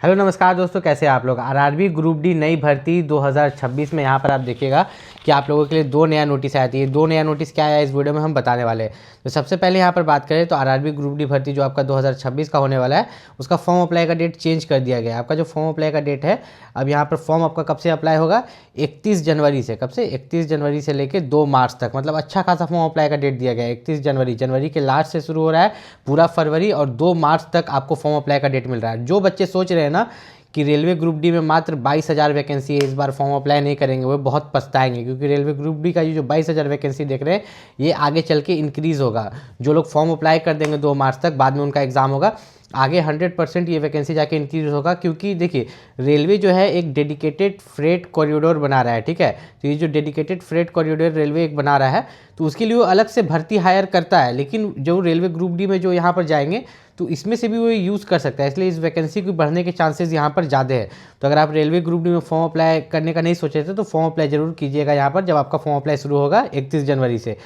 Hello नमस्कार दोस्तों, कैसे हैं आप लोग। आरआरबी ग्रुप डी नई भर्ती 2026 में यहाँ पर आप देखिएगा कि आप लोगों के लिए दो नया नोटिस आया था। ये दो नया नोटिस क्या आया इस वीडियो में हम बताने वाले हैं। तो सबसे पहले यहाँ पर बात करें तो आरआरबी ग्रुप डी भर्ती जो आपका 2026 का होने वाला है, उसका फॉर्म अप्लाई का डेट चेंज कर दिया गया है। आपका जो फॉर्म अप्लाई का डेट है, अब यहाँ पर फॉर्म आपका कब से अप्लाई होगा, 31 जनवरी से। कब से? 31 जनवरी से लेकर 2 मार्च तक, मतलब अच्छा खासा फॉर्म अप्लाई का डेट दिया गया है। 31 जनवरी के लास्ट से शुरू हो रहा है पूरा फरवरी, और 2 मार्च तक आपको फॉर्म अप्लाई का डेट मिल रहा है। जो बच्चे सोच रहे हैं ना कि रेलवे ग्रुप डी में मात्र 22,000 वैकेंसी है, इस बार फॉर्म अप्लाई नहीं करेंगे, वो बहुत पछताएंगे, क्योंकि रेलवे ग्रुप डी का ये जो 22,000 वैकेंसी देख रहे हैं, ये आगे चल के इंक्रीज़ होगा। जो लोग फॉर्म अप्लाई कर देंगे 2 मार्च तक, बाद में उनका एग्ज़ाम होगा, आगे 100% ये वैकेंसी जाके इंक्रीज होगा। क्योंकि देखिए, रेलवे जो है एक डेडिकेटेड फ्रेट कॉरिडोर बना रहा है, ठीक है। तो ये जो डेडिकेटेड फ्रेट कॉरिडोर रेलवे एक बना रहा है, तो उसके लिए वो अलग से भर्ती हायर करता है। लेकिन जो रेलवे ग्रुप डी में जो यहाँ पर जाएंगे, तो इसमें से भी वो यूज़ कर सकता है, इसलिए इस वैकेंसी को बढ़ने के चांसेस यहाँ पर ज़्यादा है। तो अगर आप रेलवे ग्रुप डी में फॉर्म अप्लाई करने का नहीं सोचे थे, तो फॉर्म अप्लाई जरूर कीजिएगा यहाँ पर, जब आपका फॉर्म अप्लाई शुरू होगा 31 जनवरी से।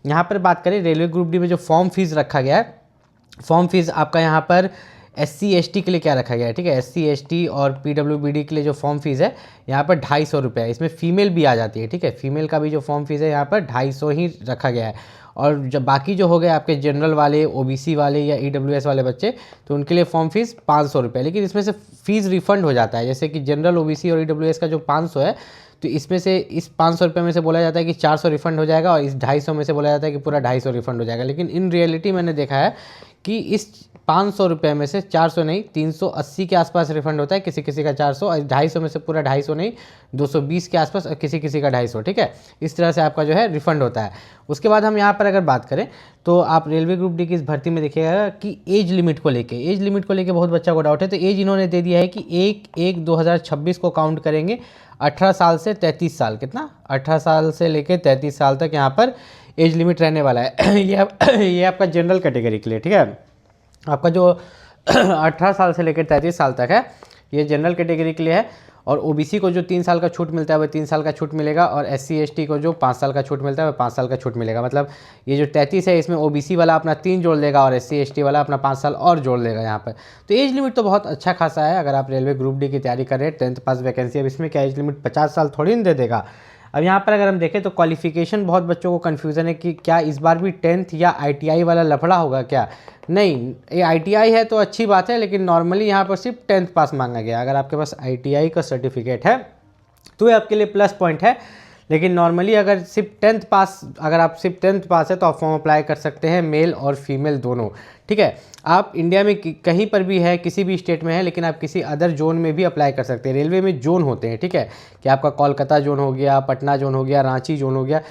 यहाँ पर बात करें रेलवे ग्रुप डी में जो फॉर्म फीस रखा गया है, फॉर्म फीस आपका यहाँ पर SC ST के लिए क्या रखा गया है, ठीक है। SC ST और PWBD के लिए जो फॉर्म फीस है यहाँ पर 250 रुपये है। इसमें फीमेल भी आ जाती है, ठीक है। फीमेल का भी जो फॉर्म फीस है यहाँ पर 250 ही रखा गया है। और जब बाकी जो हो गए आपके जनरल वाले, OBC वाले या EWS वाले बच्चे, तो उनके लिए फॉर्म फीस 500 रुपये। लेकिन इसमें से फीस रिफंड हो जाता है, जैसे कि जनरल, OBC और EWS का जो 500 है, तो इसमें से इस 500 रुपये में से बोला जाता है कि 400 रिफंड हो जाएगा, और इस 250 में से बोला जाता है कि पूरा 250 रिफंड हो जाएगा। लेकिन इन रियलिटी मैंने देखा है कि इस 500 रुपये में से 400 नहीं, 380 के आसपास रिफंड होता है, किसी किसी का 400, और 250 में से पूरा 250 नहीं, 220 के आसपास, और किसी किसी का 250, ठीक है। इस तरह से आपका जो है रिफंड होता है। उसके बाद हम यहाँ पर अगर बात करें, तो आप रेलवे ग्रुप डी की इस भर्ती में देखिएगा कि एज लिमिट को लेके बहुत बच्चा को डाउट है। तो एज इन्होंने दे दिया है कि 1/1/2026 को काउंट करेंगे 18 साल से 33 साल। कितना? 18 साल से लेकर 33 साल तक यहाँ पर एज लिमिट रहने वाला है। ये आपका जनरल कैटेगरी के लिए, ठीक है। आपका जो 18 साल से लेकर 33 साल तक है, ये जनरल कैटेगरी के लिए है। और OBC को जो 3 साल का छूट मिलता है, वो 3 साल का छूट मिलेगा, और SC ST को जो 5 साल का छूट मिलता है, वो 5 साल का छूट मिलेगा। मतलब ये जो 33 है, इसमें OBC वाला अपना 3 जोड़ लेगा, और SC ST वाला अपना 5 साल और जोड़ लेगा यहाँ पर। तो एज लिमिट तो बहुत अच्छा खासा है। अगर आप रेलवे ग्रुप डी की तैयारी कर रहे हैं, 10th पास वैकेंसी, अब इसमें क्या एज लिमिट 50 साल थोड़ी ना दे देगा। अब यहाँ पर अगर हम देखें तो क्वालिफिकेशन, बहुत बच्चों को कन्फ्यूज़न है कि क्या इस बार भी 10th या ITI वाला लफड़ा होगा क्या। नहीं, ये ITI है तो अच्छी बात है, लेकिन नॉर्मली यहाँ पर सिर्फ 10th पास मांगा गया। अगर आपके पास ITI का सर्टिफिकेट है तो ये आपके लिए प्लस पॉइंट है। लेकिन नॉर्मली अगर सिर्फ 10th पास, अगर आप सिर्फ 10th पास है, तो आप फॉर्म अप्लाई कर सकते हैं, मेल और फीमेल दोनों, ठीक है। आप इंडिया में कहीं पर भी है, किसी भी स्टेट में है, लेकिन आप किसी अदर जोन में भी अप्लाई कर सकते हैं। रेलवे में जोन होते हैं, ठीक है, कि आपका कोलकाता जोन हो गया, पटना जोन हो गया, रांची जोन हो गया,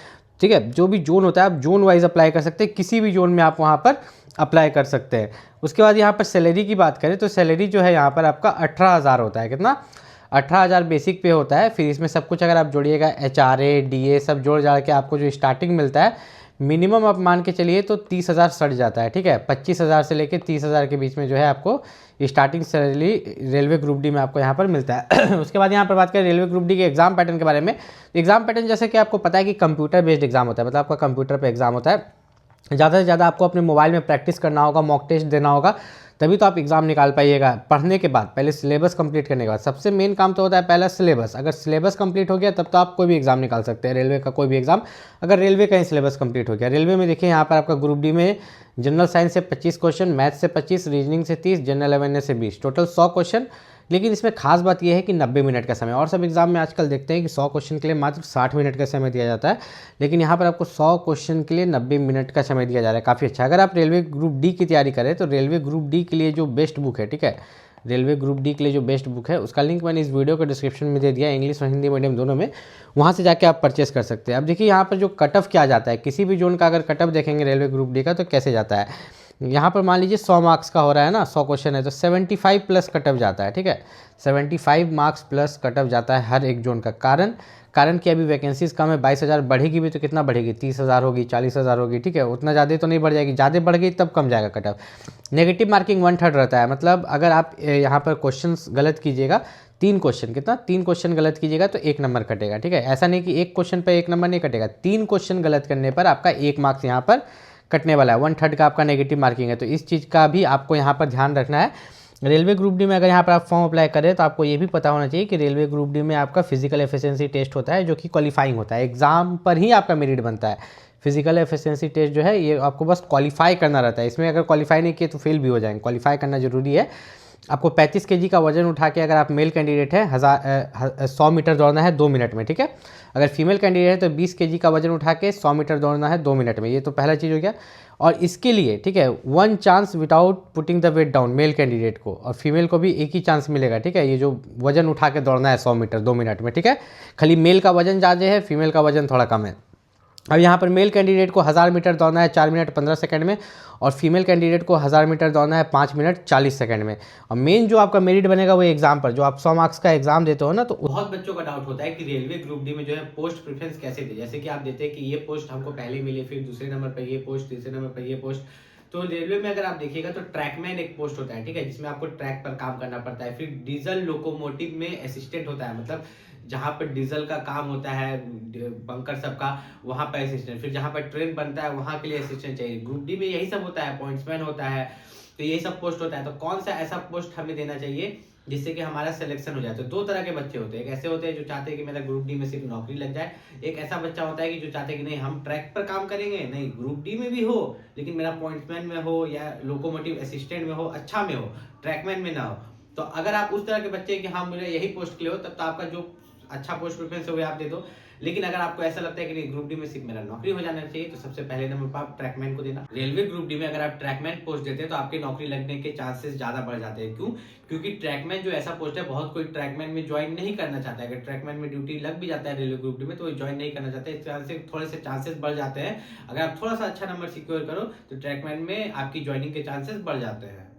ठीक है। जो भी जोन होता है, आप जोन वाइज अप्लाई कर सकते हैं, किसी भी जोन में आप वहाँ पर अप्लाई कर सकते हैं। उसके बाद यहाँ पर सैलरी की बात करें, तो सैलरी जो है यहाँ पर आपका 18,000 होता है। कितना? 18,000 बेसिक पे होता है। फिर इसमें सब कुछ अगर आप जोड़िएगा, HRA DA सब जोड़ जाड़ के आपको जो स्टार्टिंग मिलता है, मिनिमम आप मान के चलिए तो 30,000 सट जाता है, ठीक है। 25,000 से लेकर 30,000 के बीच में जो है आपको starting salary railway group D में आपको यहाँ पर मिलता है। उसके बाद यहाँ पर बात करें रेलवे ग्रुप डी के एग्जाम पैटर्न के बारे में। एग्जाम पैटर्न जैसे कि आपको पता है कि कंप्यूटर बेस्ड एग्जाम होता है, मतलब आपका कंप्यूटर पर एग्जाम होता है। ज़्यादा से ज़्यादा आपको अपने मोबाइल में प्रैक्टिस करना होगा, मॉक टेस्ट देना होगा, तभी तो आप एग्ज़ाम निकाल पाइएगा। पढ़ने के बाद, पहले सिलेबस कंप्लीट करने के बाद, सबसे मेन काम तो होता है पहला सिलेबस। अगर सिलेबस कंप्लीट हो गया, तब तो आप कोई भी एग्ज़ाम निकाल सकते हैं, रेलवे का कोई भी एग्ज़ाम, अगर रेलवे का ही सिलेबस कंप्लीट हो गया। रेलवे में देखिए यहाँ पर आपका ग्रुप डी में जनरल साइंस से 25 क्वेश्चन, मैथ से 25, रीजनिंग से 30, जनरल अवेयरनेस से 20, टोटल 100 क्वेश्चन। लेकिन इसमें खास बात यह है कि 90 मिनट का समय, और सब एग्जाम में आजकल देखते हैं कि 100 क्वेश्चन के लिए मात्र 60 मिनट का समय दिया जाता है, लेकिन यहाँ पर आपको 100 क्वेश्चन के लिए 90 मिनट का समय दिया जा रहा है। काफ़ी अच्छा। अगर आप रेलवे ग्रुप डी की तैयारी करें, तो रेलवे ग्रुप डी के लिए जो बेस्ट बुक है, ठीक है, रेलवे ग्रुप डी के लिए जो बेस्ट बुक है, उसका लिंक मैंने इस वीडियो के डिस्क्रिप्शन में दे दिया, इंग्लिश और हिंदी मीडियम दोनों में, वहाँ से जाके आप परचेस कर सकते हैं। अब देखिए यहाँ पर जो कट ऑफ क्या जाता है, किसी भी जोन का अगर कट ऑफ देखेंगे रेलवे ग्रुप डी का, तो कैसे जाता है। यहाँ पर मान लीजिए 100 मार्क्स का हो रहा है ना, 100 क्वेश्चन है, तो 75 प्लस कट ऑफ जाता है, ठीक है। 75 मार्क्स प्लस कट ऑफ जाता है हर एक जोन का। कारण कि अभी वैकेंसीज कम है, 22,000 बढ़ेगी भी तो कितना बढ़ेगी, 30,000 होगी, 40,000 होगी, ठीक है। उतना ज़्यादा तो नहीं बढ़ जाएगी, ज़्यादा बढ़ गई तब कम जाएगा कट ऑफ। नेगेटिव मार्किंग 1/3 रहता है, मतलब अगर आप यहाँ पर क्वेश्चन गलत कीजिएगा, 3 क्वेश्चन, कितना, 3 क्वेश्चन गलत कीजिएगा तो 1 नंबर कटेगा, ठीक है। ऐसा नहीं कि एक क्वेश्चन पर 1 नंबर नहीं कटेगा, 3 क्वेश्चन गलत करने पर आपका 1 मार्क्स यहाँ पर कटने वाला है। 1/3 का आपका नेगेटिव मार्किंग है, तो इस चीज़ का भी आपको यहाँ पर ध्यान रखना है। रेलवे ग्रुप डी में अगर यहाँ पर आप फॉर्म अप्लाई करें तो आपको ये भी पता होना चाहिए कि रेलवे ग्रुप डी में आपका फिजिकल एफिशिएंसी टेस्ट होता है, जो कि क्वालिफाइंग होता है, एग्जाम पर ही आपका मेरिट बनता है। फिजिकल एफिशिएंसी टेस्ट जो है ये आपको बस क्वालिफाई करना रहता है, इसमें अगर क्वालिफाई नहीं किए तो फेल भी हो जाएंगे, क्वालिफाई करना जरूरी है। आपको 35 केजी का वजन उठा के, अगर आप मेल कैंडिडेट है 100 मीटर दौड़ना है 2 मिनट में, ठीक है। अगर फीमेल कैंडिडेट है तो 20 केजी का वजन उठा के 100 मीटर दौड़ना है 2 मिनट में, ये तो पहला चीज़ हो गया। और इसके लिए, ठीक है, 1 chance without putting the weight down, male candidate को, और फीमेल को भी एक ही चांस मिलेगा, ठीक है। ये जो वजन उठा के दौड़ना है 100 मीटर 2 मिनट में, ठीक है। खाली मेल का वजन ज़्यादा है, फीमेल का वजन थोड़ा कम है। अब यहाँ पर मेल कैंडिडेट को 1000 मीटर दौड़ना है 4 मिनट 15 सेकंड में, और फीमेल कैंडिडेट को 1000 मीटर दौड़ना है 5 मिनट 40 सेकंड में। और मेन जो आपका मेरिट बनेगा वो एग्जाम पर, जो आप 100 मार्क्स का एग्जाम देते हो ना, तो बहुत बच्चों का डाउट होता है कि रेलवे ग्रुप डी में जो है पोस्ट प्रेफरेंस कैसे दे। जैसे कि आप देते हैं कि ये पोस्ट हमको पहले मिले, फिर दूसरे नंबर पर ये पोस्ट, तीसरे नंबर पर ये पोस्ट। तो रेलवे में अगर आप देखिएगा तो ट्रैकमैन एक पोस्ट होता है, ठीक है, जिसमें आपको ट्रैक पर काम करना पड़ता है। फिर डीजल लोकोमोटिव में असिस्टेंट होता है, मतलब जहाँ पर डीजल का काम होता है, बंकर सबका, वहाँ पर असिस्टेंट। फिर जहाँ पर ट्रेन बनता है वहाँ के लिए असिस्टेंट चाहिए। ग्रुप डी में यही सब होता है, पॉइंट्समैन होता है, तो यही सब पोस्ट होता है। तो कौन सा ऐसा पोस्ट हमें देना चाहिए जिससे कि हमारा सिलेक्शन हो जाए? तो दो तरह के बच्चे होते हैं, एक ऐसे होते हैं जो चाहते हैं कि मेरा ग्रुप डी में सिर्फ नौकरी लग जाए, एक ऐसा बच्चा होता है कि जो चाहते हैं कि नहीं हम ट्रैक पर काम करेंगे, नहीं ग्रुप डी में भी हो लेकिन मेरा पॉइंट्समैन में हो या लोकोमोटिव असिस्टेंट में हो, अच्छा में हो, ट्रैकमैन में ना हो। तो अगर आप उस तरह के बच्चे कि हाँ मुझे यही पोस्ट के लिए हो, तब तो आपका जो अच्छा पोस्ट प्रेफरेंस हो आप दे दो। लेकिन अगर आपको ऐसा लगता है कि नहीं ग्रुप डी में सिर्फ मेरा नौकरी हो जाना चाहिए, तो सबसे पहले नंबर पर आप ट्रैकमैन को देना। रेलवे ग्रुप डी में अगर आप ट्रैकमैन पोस्ट देते हैं तो आपकी नौकरी लगने के चांसेस ज्यादा बढ़ जाते हैं। क्यों? क्योंकि ट्रैकमैन जो ऐसा पोस्ट है, बहुत कोई ट्रैकमैन में ज्वाइन नहीं करना चाहता है। अगर ट्रैकमैन में ड्यूटी लग भी जाता है रेलवे ग्रुप डी में तो ज्वाइन नहीं करना चाहते, इस तरह से थोड़े से चांसेस बढ़ जाते हैं। अगर आप थोड़ा सा अच्छा नंबर सिक्योर करो तो ट्रैकमैन में आपकी ज्वाइनिंग के चांसेस बढ़ जाते हैं।